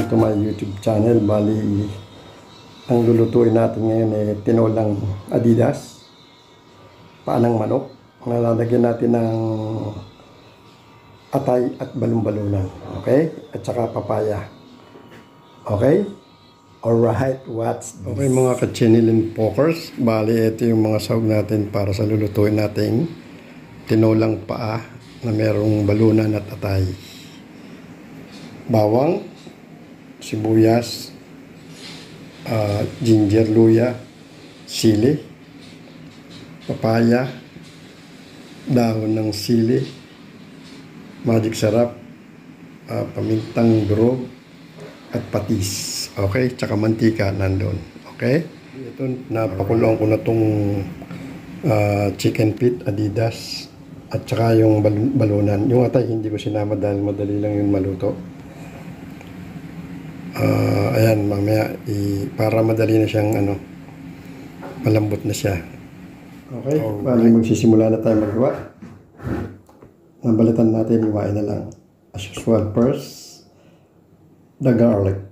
to my YouTube channel. Bali, ang lulutuin natin ngayon ay tinolang Adidas, paanang manok. Nalalagyan natin ng atay at balon-balunan. Okay? At saka papaya. Okay? Alright, what's this? Okay mga ka-chinilin pokers. Bali, ito yung mga sahog natin para sa lulutuin nating tinolang paa na merong balunan at atay. Bawang, sibuyas, ginger, luya, sili, papaya, dahon ng sili, magic sarap, pamintang durog, at patis. Okay? Tsaka mantika nandun. Okay? Ito, napakulong ko na itong chicken feet Adidas at saka yung balunan. Yung atay hindi ko sinama dahil madali lang yung maluto. Ayan, mamaya para madali na siyang malambot na siya. Okay, bali magsisimula na tayo magawa. Nabalitan natin, iwain na lang. As usual, first, the garlic.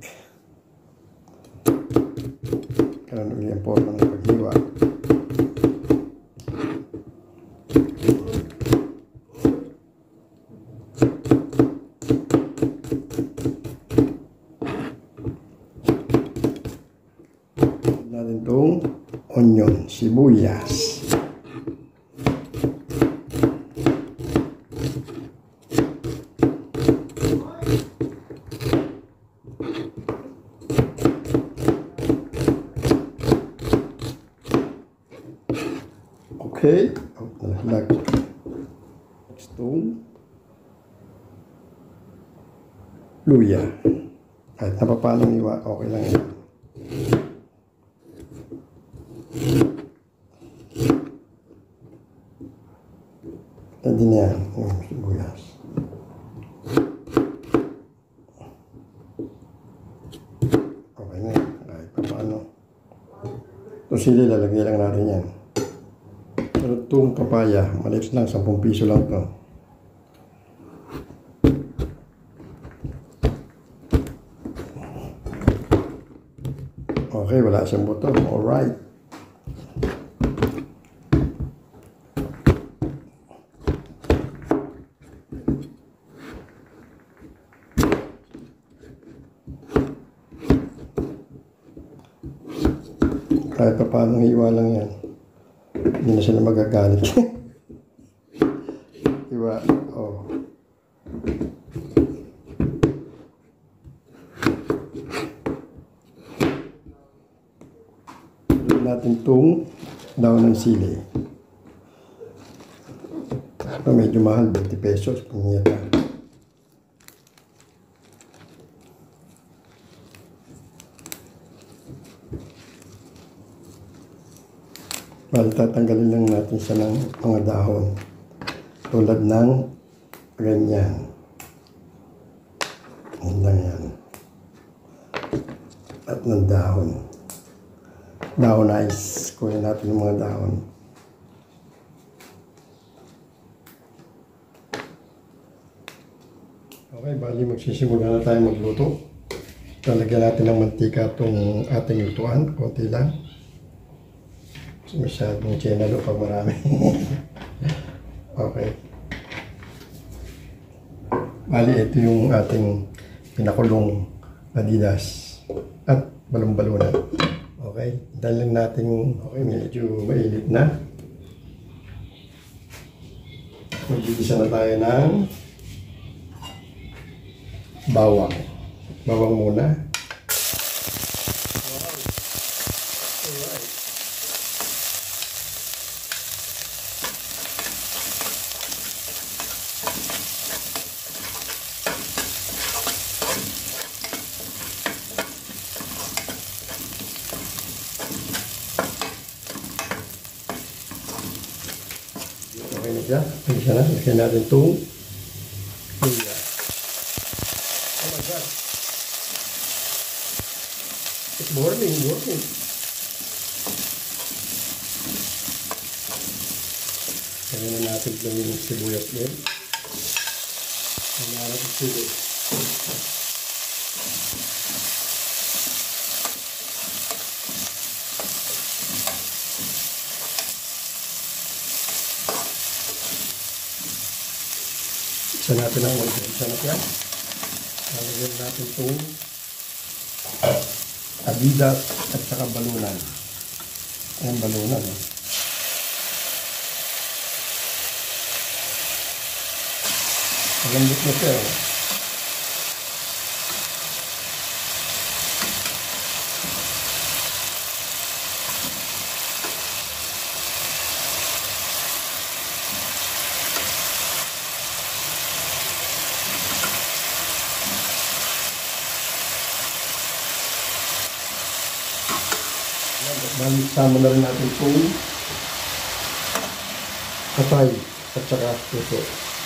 Kailan ulit ang forma ng paghiwa. Natin itong onion, sibuyas. Okay, nalaglag. Next itong luya. Kahit napapalang iwa, okay lang yan. Pwede na yan, yung sibuyas. Okay na yan, kahit pa paano. Ito sili, lalagay lang natin yan. Pero itong papaya, maliit lang, 10 piso lang ito. Okay, wala siyang buto. Alright. Kahit pa paano hiwa lang yan. Hindi na sila magagalit. Hiwa. Oh. Lagyan natin itong dahon ng sili. Ito medyo mahal, 20 pesos. Pangiyata. Bali, tatanggalin lang natin siya ng mga dahon. Tulad ng ganyan. Yan lang yan. At ng dahon. Dahon ice. Kunin natin yung mga dahon. Okay, bali magsisimula na tayo magluto. Talagyan natin ng mantika itong ating lutuan. Konti lang. Masyadong chenalo pag marami. Okay. Bali, ito yung ating pinakulong Adidas at balon-balunan. Okay. Dahil lang natin, okay, medyo mainit na. Mag-iisa na tayo ng bawang. Bawang muna. Okay na siya. Okay siya na. Lagyan natin itong luya. Oh my God. It's burning. Lagyan na natin yung sibuyas din. Lagyan natin sili. Isa natin ang konti. Isa na yan. Lalagyan natin itong Adidas at saka balunan. Ayan, balunan. Malambot na siya. Sama na rin natin itong atay at saka puso.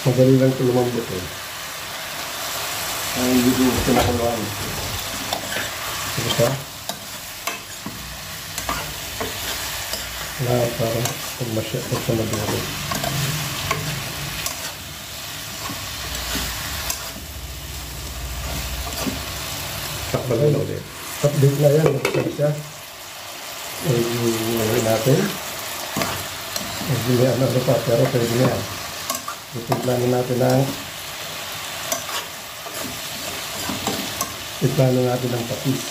Madali lang ito lumambot eh. Ang hindi ko pinakuluan. Gusto? Wala parang pagmasya at sa maduro. Takbal na ulit. Update na yan. Nagsabi siya. Ngayon natin. Hindi ano pa, pero pwede na yan. Itiplano natin ang patis.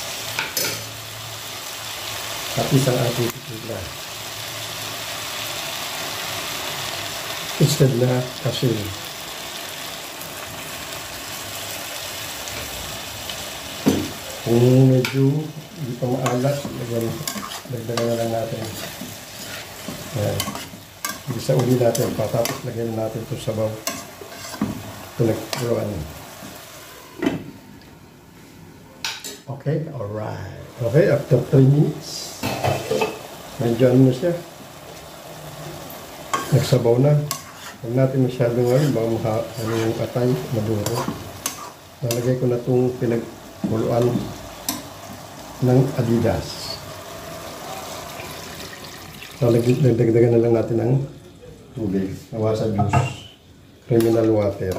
Patis ang ating titipla. Instead na asin. Kung medyo hindi pa maalat, dagdagan na lang natin. Ayan. Isa uli natin, patapos lagyan natin ito sa sabaw. Ito nagpuruan. Okay, alright. Okay, after 3 minutes, medyo ano na siya. Nagsabaw na. Huwag natin masyadong baka yung atay, maduro. Nalagay ko na itong pinagpuluan ng Adidas. Dagdagan na lang natin ng tubig. Nawasa juice. Criminal water.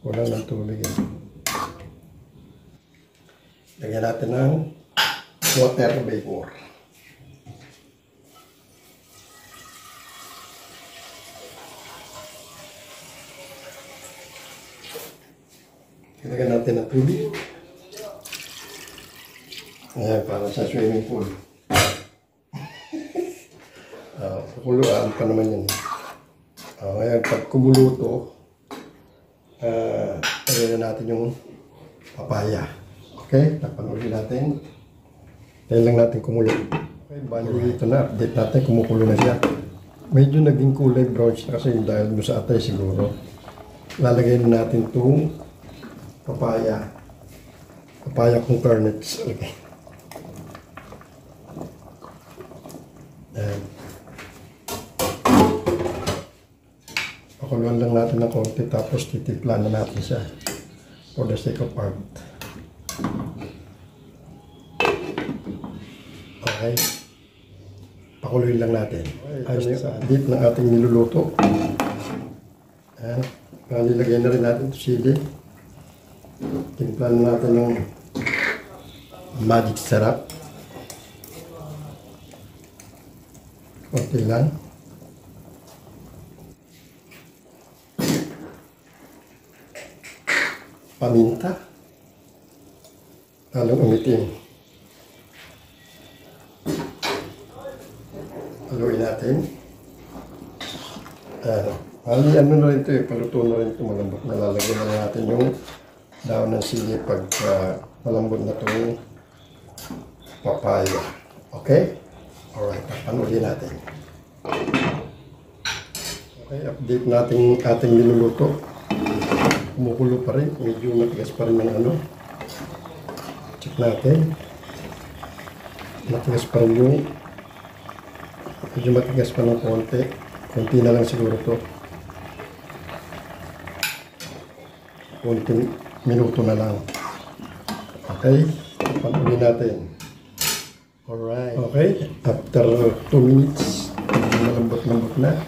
Kulang ng tubig eh. Lagyan natin ng water vapor. Lagyan natin ng tubig. Ayan, para sa swimming pool. Kukuluan pa naman yan. Ngayon, pag kumuluto, lagyan na natin yung papaya. Okay, tapanuloy natin. Kaya lang natin kumulo. Okay, bali ito na, update natin, kumukulo na siya. Medyo naging kulay brownish na kasi dahil mo sa atay siguro. Lalagay na natin itong papaya. Papaya kung kernels. Okay. Ayan. Pakuluan lang natin ng konti tapos titimpla na natin siya for the sake of art. Okay. Pakuluin lang natin. Ayos na yung adit ng ating niluluto. Ayan. Nilagay na rin natin ito sili. Timpla na natin ng magic syrup. Konti lang. Paminta. Lalong umitim. Haluin natin. Ano na rin ito eh. Paluto na rin ito. Malambot na. Lalagyan na natin yung daon ng sili pag malambot na itong papaya. Okay? Alright. Panuloy natin. Okay. Update natin ating niluluto. Kumukulo pa rin. Medyo matigas pa rin ng ano. Check natin. Matigas pa rin yung medyo matigas pa ng konti. Konti na lang siguro to. Konting minuto na lang. Okay. Panuloy natin. Alright. Okay. After 2 minutes, malambot-lambot na.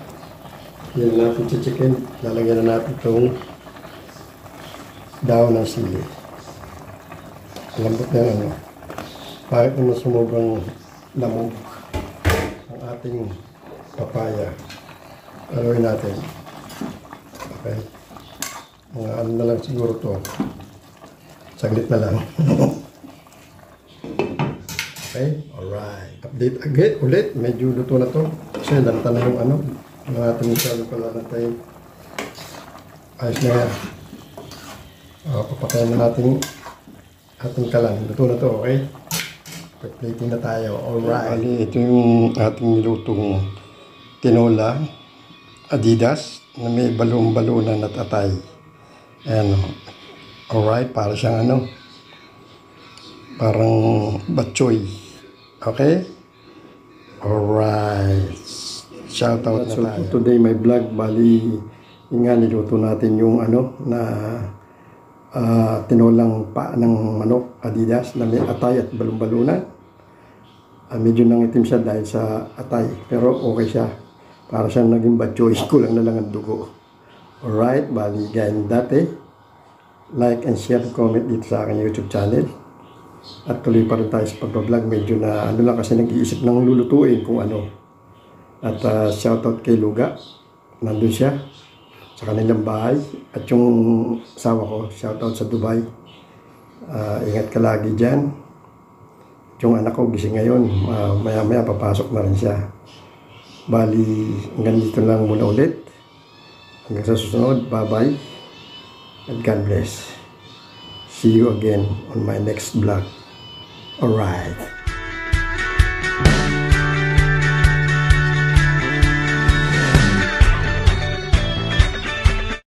Yan natin si chicken. Lalagyan na natin itong daon ng sili. Lambot na yan, ano. Bakit naman sumubrang lamog ang ating papaya. Haluin natin. Okay. Mga ano na lang siguro to. Saglit na lang. Okay, alright. Update agad ulit. Medyo luto na to. Kasi lanta na yung ano. Yung ating masyado pala natin. Ayos na yan. Papatayin na natin ating kalan. Luto na to, okay? Pag-plating na tayo. Alright. Ito yung ating nilutong tinola Adidas na may balon-balunan at atay. Ayan o. Alright, para siyang ano, parang batchoy. Okay? Alright. Shoutout na tayo. Today my vlog, bali, yung nga niluto natin yung ano, na tinolang pa ng manok Adidas na may atay at balon-balunan. Medyo nangitim siya dahil sa atay, pero okay siya. Para siyang naging batchoy, kulang na lang ang dugo. Alright, bali, ganyan dati. Like and share, comment dito sa aking YouTube channel. At tuloy pa rin tayo sa pag-vlog. Medyo na ano lang kasi nag-iisip ng lulutuin kung ano. At shoutout kay Luga. Nandun siya sa kanilang bahay. At yung asawa ko, shoutout sa Dubai. Ingat ka lagi dyan. Yung anak ko gising ngayon. Maya-maya papasok na rin siya. Bali, hanggang dito lang muna ulit. Hanggang sa susunod. Bye-bye. And God bless. See you again on my next vlog. Alright.